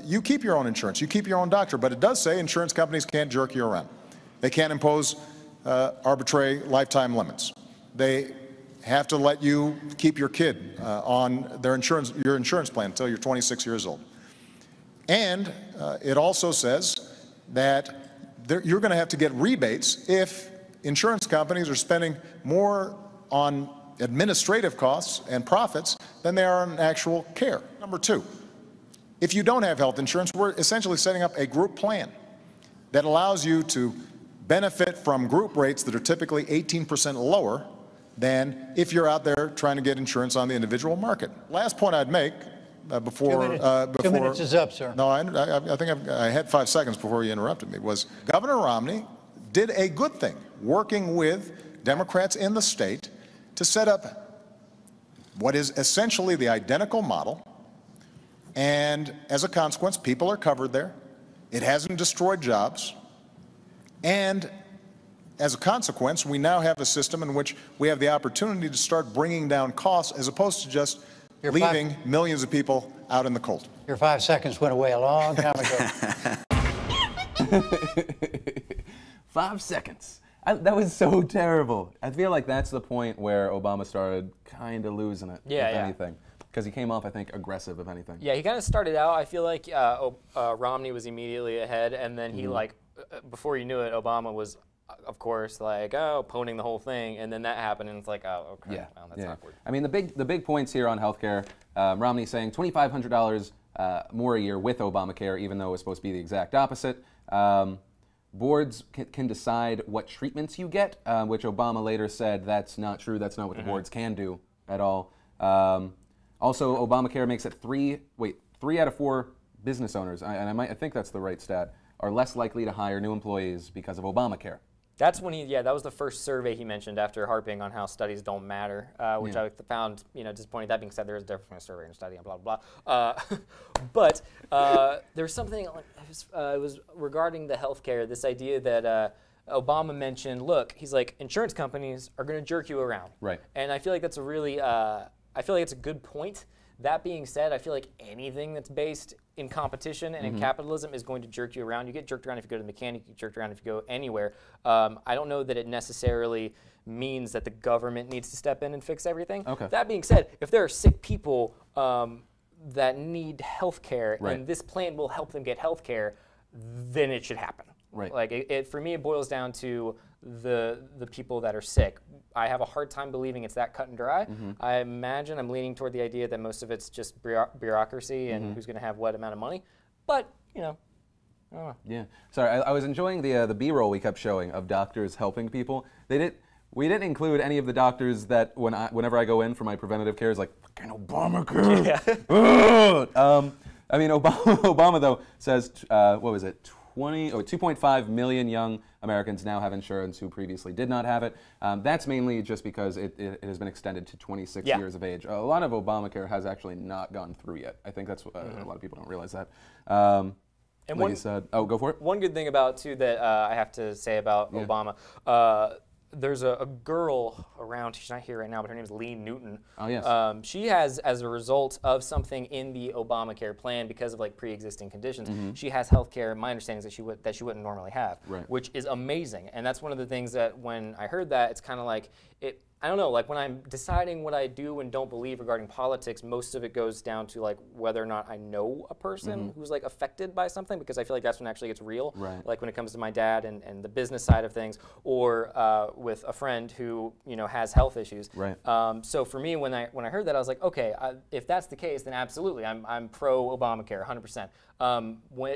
You keep your own insurance, you keep your own doctor, but it does say insurance companies can't jerk you around. They can't impose arbitrary lifetime limits. They have to let you keep your kid on your insurance plan until you're 26 years old. And it also says that you're going to have to get rebates if insurance companies are spending more on administrative costs and profits than they are on actual care. Number two, if you don't have health insurance, we're essentially setting up a group plan that allows you to benefit from group rates that are typically 18% lower than if you're out there trying to get insurance on the individual market. Last point I'd make before 2 minutes is up, sir. No, I think I had 5 seconds before you interrupted me. Was Governor Romney did a good thing, working with Democrats in the state to set up what is essentially the identical model, and as a consequence, people are covered there. It hasn't destroyed jobs, and as a consequence, we now have a system in which we have the opportunity to start bringing down costs as opposed to just leaving millions of people out in the cold. Your 5 seconds went away a long time ago. 5 seconds. That was so terrible. I feel like that's the point where Obama started kind of losing it, if anything. Because he came off, I think, aggressive, if anything. Yeah, he kind of started out, I feel like Romney was immediately ahead, and then he, before you knew it, Obama was, of course, like, poning the whole thing, and then that happened, and it's like, oh, okay, well, that's awkward. I mean, the big points here on healthcare, Romney saying $2,500 more a year with Obamacare, even though it was supposed to be the exact opposite. Boards can decide what treatments you get, which Obama later said that's not true. That's not what the boards can do at all. Also, Obamacare makes it 3 out of 4 business owners, and I think that's the right stat, are less likely to hire new employees because of Obamacare. That's when that was the first survey he mentioned after harping on how studies don't matter, which I found, disappointing. That being said, there is a difference between a survey and a study and blah, blah, blah. But there's something, it was regarding the healthcare, this idea that Obama mentioned, look, he's like, insurance companies are going to jerk you around. Right. And I feel like that's a really, I feel like it's a good point. That being said, I feel like anything that's based in competition and in capitalism is going to jerk you around. You get jerked around if you go to the mechanic, you get jerked around if you go anywhere. I don't know that it necessarily means that the government needs to step in and fix everything. Okay. That being said, if there are sick people that need health care and this plan will help them get health care, then it should happen. Right. Like for me, it boils down to the people that are sick. I have a hard time believing it's that cut and dry. I imagine I'm leaning toward the idea that most of it's just bureaucracy and who's going to have what amount of money. But, I don't know. Yeah. Sorry, I was enjoying the B-roll we kept showing of doctors helping people. We didn't include any of the doctors that whenever I go in for my preventative care is like, fucking Obamacare. Yeah. I mean, Obama though says, what was it? 2.5 million young Americans now have insurance who previously did not have it. That's mainly just because it has been extended to 26 years of age. A lot of Obamacare has actually not gone through yet. I think that's a lot of people don't realize that. And like you said, go for it. One good thing about too that I have to say about Obama. There's a girl around, she's not here right now, but her name is Lee Newton. Oh, yes. She has, as a result of something in the Obamacare plan, because of like pre-existing conditions, she has health care, my understanding is that she wouldn't normally have, which is amazing. And that's one of the things that when I heard that, it's kind of like, I don't know, like when I'm deciding what I do and don't believe regarding politics, most of it goes down to like whether or not I know a person who's like affected by something, because I feel like that's when it actually gets real. Right. Like when it comes to my dad and the business side of things, or with a friend who has health issues. Right. So for me, when I heard that, I was like, okay, if that's the case, then absolutely, I'm pro Obamacare, 100%.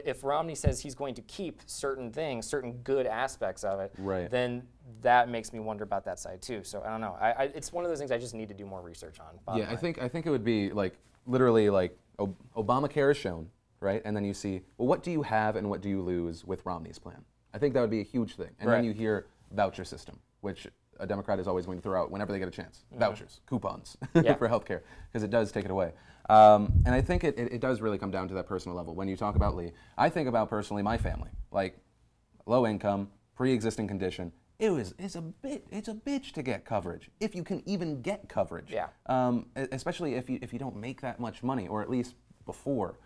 If Romney says he's going to keep certain things, certain good aspects of it, then that makes me wonder about that side too. So I don't know. It's one of those things I just need to do more research on. Yeah, I think it would be like literally like Obamacare is shown, right? And then you see, well, what do you have and what do you lose with Romney's plan? I think that would be a huge thing. And then you hear voucher system, which a Democrat is always going to throw out whenever they get a chance. Vouchers, coupons for healthcare, because it does take it away. And I think it does really come down to that personal level. When you talk about Lee, I think about personally my family, like low income, pre-existing condition. It's a bitch to get coverage, if you can even get coverage. Yeah. Especially if you don't make that much money, or at least before.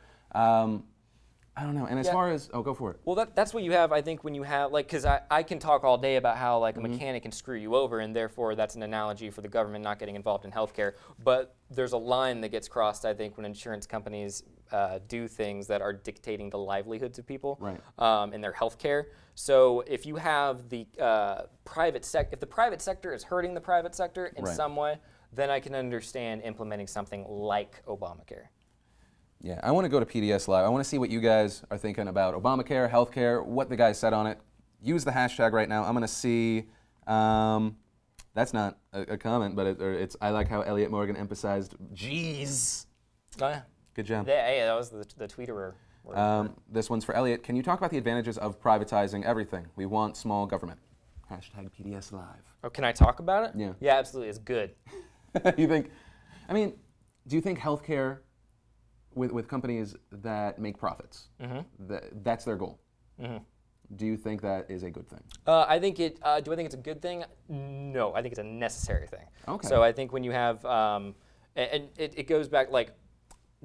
I don't know. And as far as go for it. Well, that's what you have. I think when you have because I can talk all day about how like a mechanic can screw you over, and therefore that's an analogy for the government not getting involved in healthcare. But there's a line that gets crossed, I think, when insurance companies do things that are dictating the livelihoods of people in their healthcare. So if you have the private sector, if the private sector is hurting the private sector in some way, then I can understand implementing something like Obamacare. Yeah, I want to go to PDS Live. I want to see what you guys are thinking about Obamacare, healthcare, what the guys said on it. Use the hashtag right now. I'm going to see. That's not a comment, but it's. I like how Elliott Morgan emphasized. Jeez. Oh, yeah. Good job. Hey, that was the tweeter. This one's for Elliott. Can you talk about the advantages of privatizing everything? We want small government. Hashtag PDS Live. Oh, can I talk about it? Yeah. Yeah, absolutely. It's good. You think? I mean, do you think healthcare with companies that make profits, that's their goal? Do you think that is a good thing? I think it. Do I think it's a good thing? No, I think it's a necessary thing. Okay. So I think when you have, and it goes back like,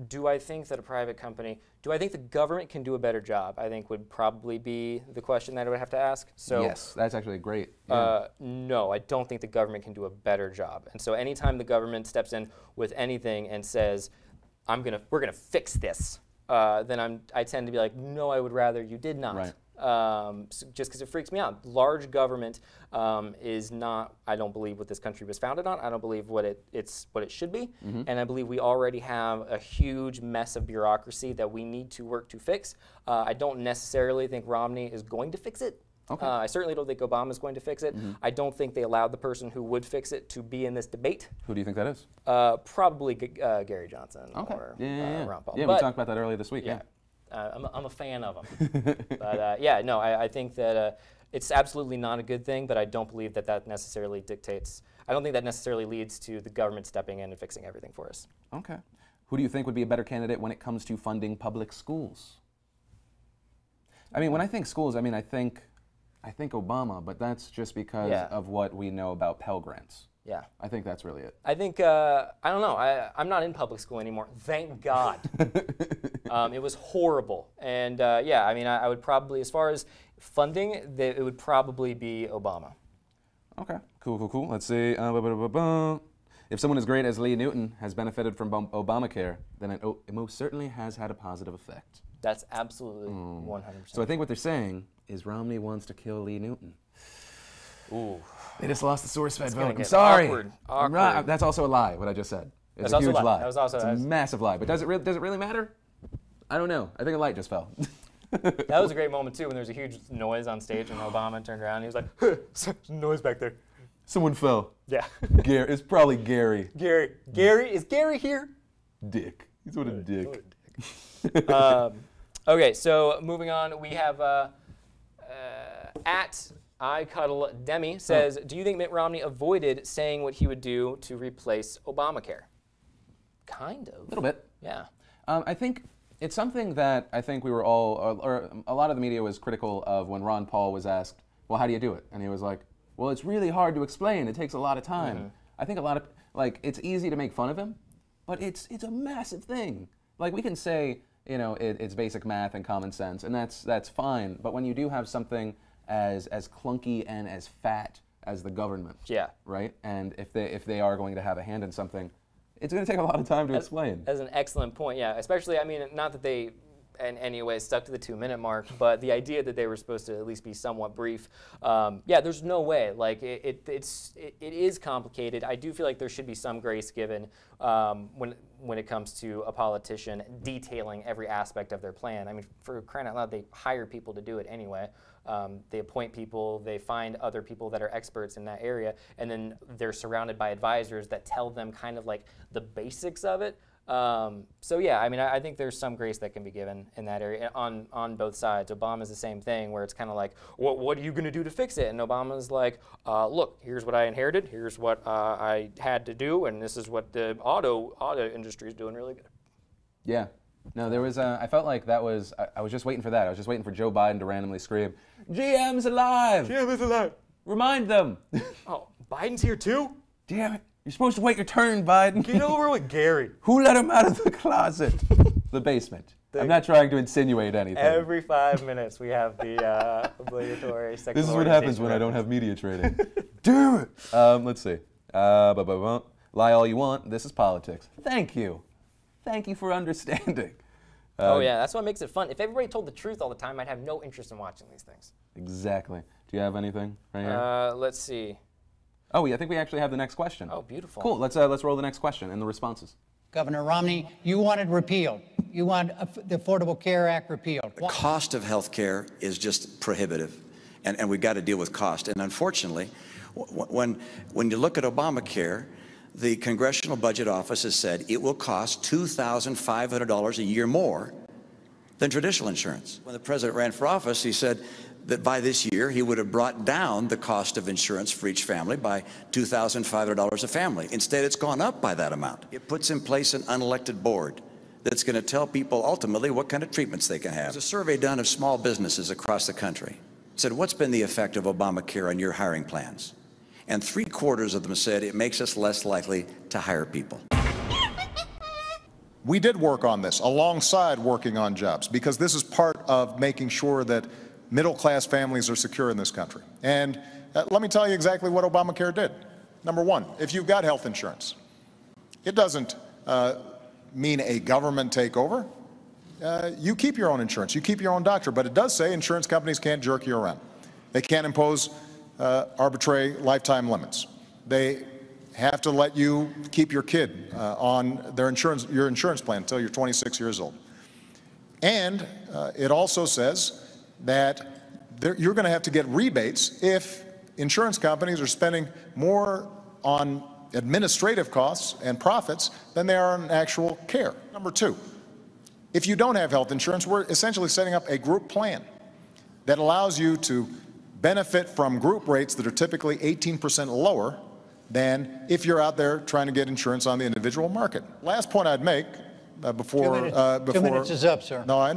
do I think that a private company, do I think the government can do a better job? I think would probably be the question that I would have to ask. So yes, that's actually great. No, I don't think the government can do a better job. And so anytime the government steps in with anything and says, we're gonna fix this, then I tend to be like, no, I would rather you did not. Right. So just because it freaks me out. Large government is not, I don't believe, what this country was founded on. I don't believe what it should be. And I believe we already have a huge mess of bureaucracy that we need to work to fix. I don't necessarily think Romney is going to fix it. Okay. I certainly don't think Obama is going to fix it. I don't think they allowed the person who would fix it to be in this debate. Who do you think that is? Probably Gary Johnson or Ron Paul. Yeah, we talked about that earlier this week. Yeah. I'm a fan of him. But yeah, no, I think that it's absolutely not a good thing, but I don't believe that necessarily dictates, I don't think that necessarily leads to the government stepping in and fixing everything for us. Okay. Who do you think would be a better candidate when it comes to funding public schools? I mean, when I think schools, I mean, I think Obama, but that's just because of what we know about Pell Grants. Yeah. I think that's really it. I think, I don't know, I'm not in public school anymore, thank God. It was horrible. And yeah, I mean, I would probably, as far as funding, it would probably be Obama. Okay, cool. Let's see. If someone as great as Lee Newton has benefited from Obamacare, then it most certainly has had a positive effect. That's absolutely 100%. So I think what they're saying is Romney wants to kill Lee Newton. Ooh. They just lost the source-fed vote. I'm sorry. Awkward. That's also a lie, what I just said. It's That's a huge also a lie. lie. That was also, it's a massive lie. But does it really matter? I don't know. I think a light just fell. That was a great moment, too, when there was a huge noise on stage and Obama turned around and he was like, there's noise back there. Someone fell. Yeah. It's probably Gary. Is Gary here? Dick. He's what a dick. Okay, so moving on, we have at iCuddleDemi says, do you think Mitt Romney avoided saying what he would do to replace Obamacare? Kind of. A little bit. Yeah. I think it's something that I think we were all, or a lot of the media was critical of when Ron Paul was asked, well, how do you do it? And he was like, well, it's really hard to explain. It takes a lot of time. I think a lot of, like, it's easy to make fun of him, but it's a massive thing. Like, we can say, you know, it's basic math and common sense, and that's fine. But when you do have something as clunky and as fat as the government, right? And if they are going to have a hand in something, it's going to take a lot of time to explain. That's an excellent point, yeah. Especially, I mean, not that they in any way stuck to the 2-minute mark, but the idea that they were supposed to at least be somewhat brief, yeah, there's no way. Like it is complicated. I do feel like there should be some grace given when it comes to a politician detailing every aspect of their plan. I mean, for crying out loud, they hire people to do it anyway. They appoint people, they find other people that are experts in that area, and then they're surrounded by advisors that tell them kind of like the basics of it. So yeah, I mean, I think there's some grace that can be given in that area on both sides. Obama's the same thing, where it's kind of like, what are you going to do to fix it? And Obama's like, look, here's what I inherited, here's what I had to do, and this is what the auto industry is doing really good. Yeah. No, there was, I felt like that was, I was just waiting for that. I was just waiting for Joe Biden to randomly scream, GM's alive! GM is alive! Remind them! Oh, Biden's here too? Damn it. You're supposed to wait your turn, Biden. Get over with Gary. Who let him out of the closet? The basement. I'm not trying to insinuate anything. Every 5 minutes we have the obligatory sexual This is what happens when I don't have media training. Damn it! Let's see. Lie all you want. This is politics. Thank you. Thank you for understanding. Oh yeah, that's what makes it fun. If everybody told the truth all the time, I'd have no interest in watching these things. Exactly. Do you have anything right here? Let's see. Oh, I think we actually have the next question. Oh, beautiful. Cool. Let's roll the next question and the responses. Governor Romney, you wanted repealed. You want the Affordable Care Act repealed. The cost of health care is just prohibitive, and we've got to deal with cost. And unfortunately, when you look at Obamacare, the Congressional Budget Office has said it will cost $2,500 a year more than traditional insurance. When the president ran for office, he said that by this year he would have brought down the cost of insurance for each family by $2,500 a family. Instead, it's gone up by that amount. It puts in place an unelected board that's going to tell people ultimately what kind of treatments they can have. There's a survey done of small businesses across the country. It said, what's been the effect of Obamacare on your hiring plans? And 3/4 of them said it makes us less likely to hire people. We did work on this alongside working on jobs, because this is part of making sure that middle-class families are secure in this country. And let me tell you exactly what Obamacare did. Number one, if you've got health insurance, it doesn't mean a government takeover. You keep your own insurance, you keep your own doctor, but it does say insurance companies can't jerk you around. They can't impose arbitrary lifetime limits. They have to let you keep your kid on your insurance plan until you're 26 years old. And it also says that you're going to have to get rebates if insurance companies are spending more on administrative costs and profits than they are on actual care. Number two, if you don't have health insurance, we're essentially setting up a group plan that allows you to benefit from group rates that are typically 18% lower than if you're out there trying to get insurance on the individual market. Last point I'd make before 2 minutes is up, sir. No, I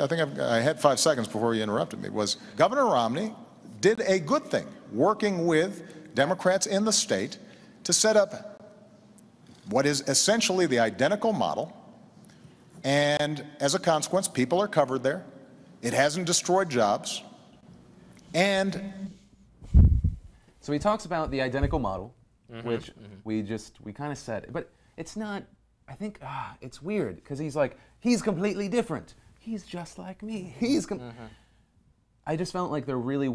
think I had 5 seconds before you interrupted me. Was Governor Romney did a good thing, working with Democrats in the state to set up what is essentially the identical model, and as a consequence, people are covered there. It hasn't destroyed jobs. And so he talks about the identical model, which we kind of said, but it's not. I think it's weird because he's like, he's completely different. He's just like me. I just felt like there really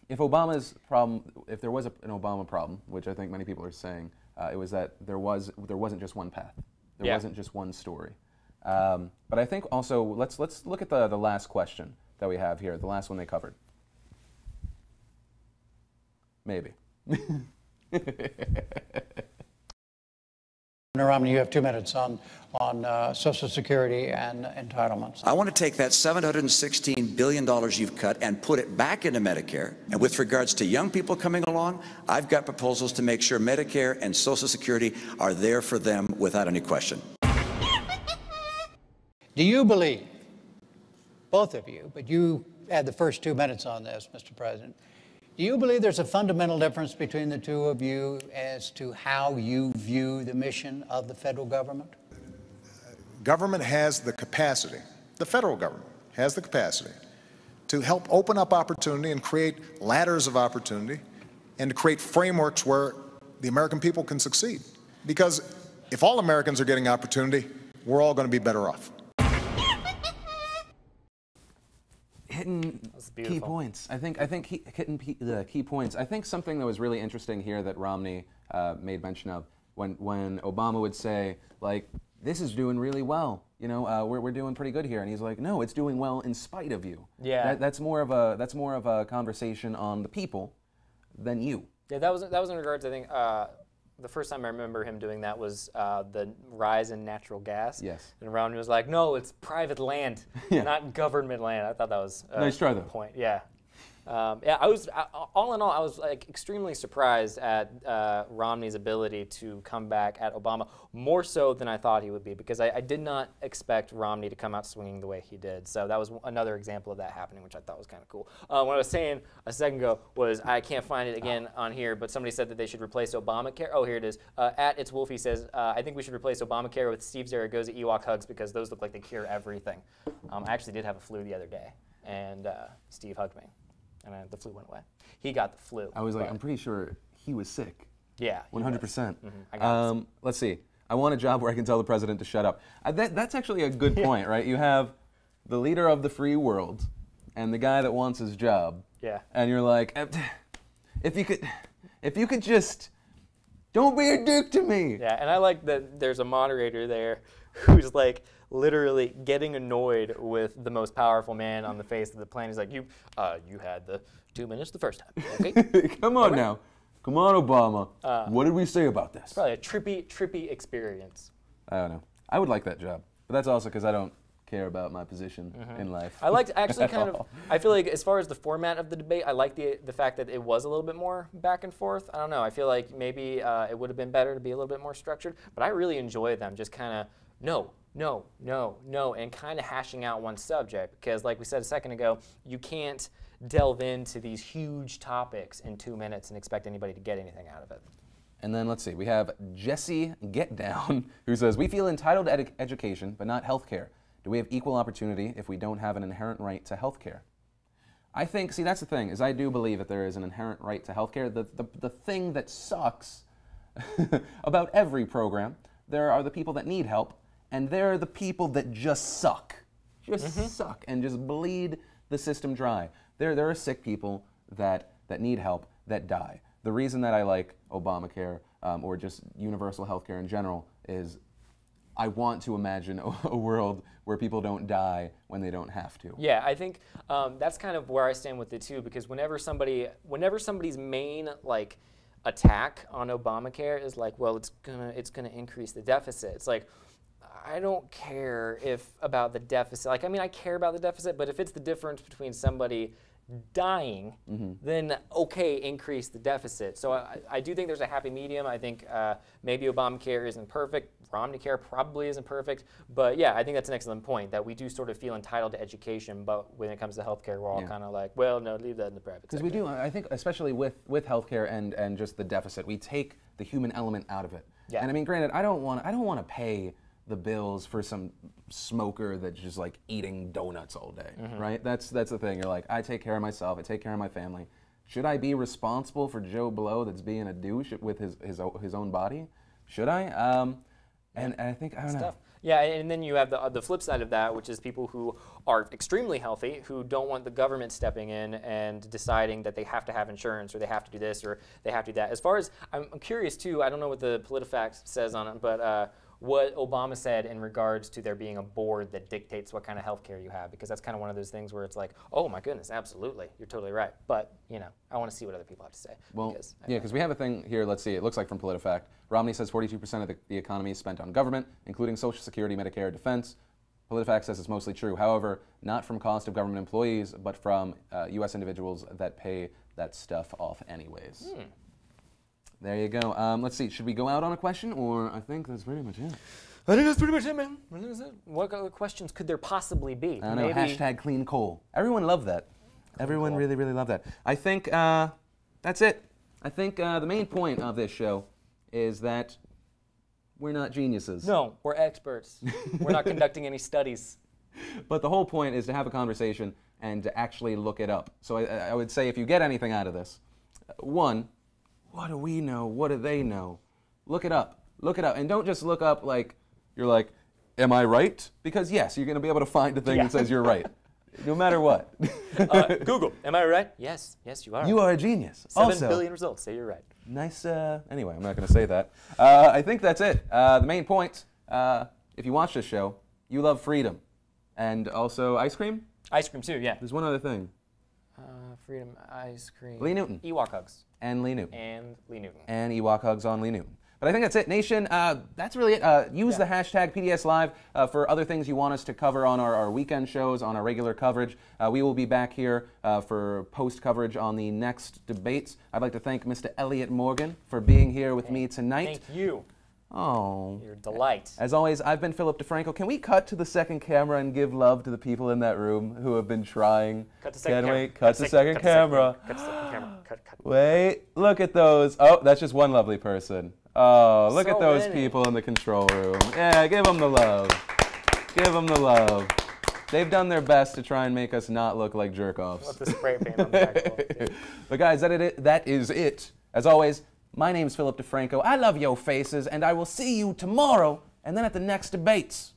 if Obama's problem, if there was an Obama problem, which I think many people are saying, it was that there wasn't just one path. There wasn't just one story. But I think also let's look at the last question that we have here, the last one they covered. Maybe. Governor Romney, you have 2 minutes on Social Security and entitlements. I want to take that $716 billion you've cut and put it back into Medicare. And with regards to young people coming along, I've got proposals to make sure Medicare and Social Security are there for them without any question. Do you believe, both of you, but you had the first 2 minutes on this, Mr. President, do you believe there's a fundamental difference between the two of you as to how you view the mission of the federal government? Government has the capacity, the federal government has the capacity to help open up opportunity and create ladders of opportunity and to create frameworks where the American people can succeed. Because if all Americans are getting opportunity, we're all going to be better off. hitting key points. I think hitting key points. I think something that was really interesting here that Romney made mention of when Obama would say, like, this is doing really well. You know, we're doing pretty good here, and he's like, no, it's doing well in spite of you. Yeah. That's more of a conversation on the people than you. Yeah, that was in regards. I think the first time I remember him doing that was the rise in natural gas. Yes. And Romney was like, no, it's private land, not government land. I thought that was nice try, though. Point. Yeah. Yeah, all in all, I was like extremely surprised at Romney's ability to come back at Obama, more so than I thought he would be, because I did not expect Romney to come out swinging the way he did. So that was another example of that happening, which I thought was kind of cool. What I was saying a second ago was, I can't find it again on here, but somebody said that they should replace Obamacare. Oh, here it is. At It's Wolfie says, I think we should replace Obamacare with Steve Zaragoza Ewok hugs, because those look like they cure everything. I actually did have a flu the other day, and Steve hugged me. And the flu went away. He got the flu. I was like, I'm pretty sure he was sick. Yeah. 100%. Let's see. I want a job where I can tell the president to shut up. That's actually a good point, right? You have the leader of the free world and the guy that wants his job. Yeah. And you're like, if you could just, don't be a dick to me. Yeah, and I like that there's a moderator there who's like literally getting annoyed with the most powerful man on the face of the planet. He's like, you had the 2 minutes the first time, okay? Come on now. Come on, Obama. What did we say about this? Probably a trippy experience. I don't know. I would like that job. But that's also because I don't care about my position in life. I liked actually kind of, I feel like as far as the format of the debate, I like the fact that it was a little bit more back and forth. I don't know. I feel like maybe it would have been better to be a little bit more structured. But I really enjoy them just kind of, no, and kind of hashing out one subject. Because like we said a second ago, you can't delve into these huge topics in 2 minutes and expect anybody to get anything out of it. And then let's see, we have Jesse Get Down, who says, we feel entitled to education, but not health care. Do we have equal opportunity if we don't have an inherent right to health care? I think, see, that's the thing, is I do believe that there is an inherent right to health care. The thing that sucks about every program, there are the people that need help, and there are the people that just suck. Suck and just bleed the system dry. There are sick people that need help that die. The reason that I like Obamacare or just universal health care in general is I want to imagine a world where people don't die when they don't have to. Yeah, I think that's kind of where I stand with it too, because whenever somebody's main like attack on Obamacare is like, well, it's gonna increase the deficit. It's like, I don't care about the deficit. Like, I mean, I care about the deficit, but if it's the difference between somebody dying, then okay, increase the deficit. So I do think there's a happy medium. I think maybe Obamacare isn't perfect. Romneycare probably isn't perfect. But yeah, I think that's an excellent point, that we do sort of feel entitled to education, but when it comes to healthcare, we're all kind of like, well, no, leave that in the private sector. Because we do, I think, especially with healthcare and just the deficit, we take the human element out of it. Yeah. And I mean, granted, I don't want to pay the bills for some smoker that's just like eating donuts all day, right? That's the thing. You're like, I take care of myself, I take care of my family. Should I be responsible for Joe Blow that's being a douche with his own body? Should I? And I think, I don't know. Yeah, and then you have the flip side of that, which is people who are extremely healthy, who don't want the government stepping in and deciding that they have to have insurance, or they have to do this, or they have to do that. As far as, I'm curious too, I don't know what the PolitiFact says on it, but what Obama said in regards to there being a board that dictates what kind of health care you have, because that's kind of one of those things where it's like, oh my goodness, absolutely, you're totally right. But, you know, I want to see what other people have to say. Well, because we have a thing here, let's see, it looks like from PolitiFact. Romney says 42% of the economy is spent on government, including Social Security, Medicare, defense. PolitiFact says it's mostly true. However, not from cost of government employees, but from U.S. individuals that pay that stuff off anyways. There you go. Let's see. Should we go out on a question, or I think that's pretty much it. I think that's pretty much it, man. What is it? What other questions could there possibly be? I don't know. Hashtag clean coal. Everyone loved that. Everyone really, really loved that. I think that's it. I think the main point of this show is that we're not geniuses. No, we're experts. We're not conducting any studies. But the whole point is to have a conversation and to actually look it up. So I would say if you get anything out of this, one, what do we know? What do they know? Look it up. Look it up. And don't just look up like, you're like, am I right? Because yes, you're going to be able to find a thing that says you're right. No matter what. Google, am I right? Yes, yes, you are. You are a genius. 7 billion results say you're right. Nice, anyway, I'm not going to say that. I think that's it. The main point, if you watch this show, you love freedom. And also ice cream? Ice cream too, yeah. There's one other thing. Freedom, ice cream. Lee Newton. Ewok hugs. And Lee Newton. And Lee Newton. And Ewok hugs on Lee Newton. But I think that's it. Nation, that's really it. Use the hashtag PDS Live for other things you want us to cover on our weekend shows, on our regular coverage. We will be back here for post-coverage on the next debates. I'd like to thank Mr. Elliott Morgan for being here with me tonight. Thank you. Oh. Your delight. As always, I've been Philip Defranco. Can we cut to the second camera and give love to the people in that room who have been trying? Cut to second camera. Cut to second camera. Cut to second camera. Cut. Wait, look at those. Oh, that's just one lovely person. Oh, look at those many. people in the control room. Yeah, give them the love. Give them the love. They've done their best to try and make us not look like jerk-offs. Let the spray paint on the back. But guys, that is it. As always, my name's Philip Defranco. I love yo faces, and I will see you tomorrow and then at the next debates.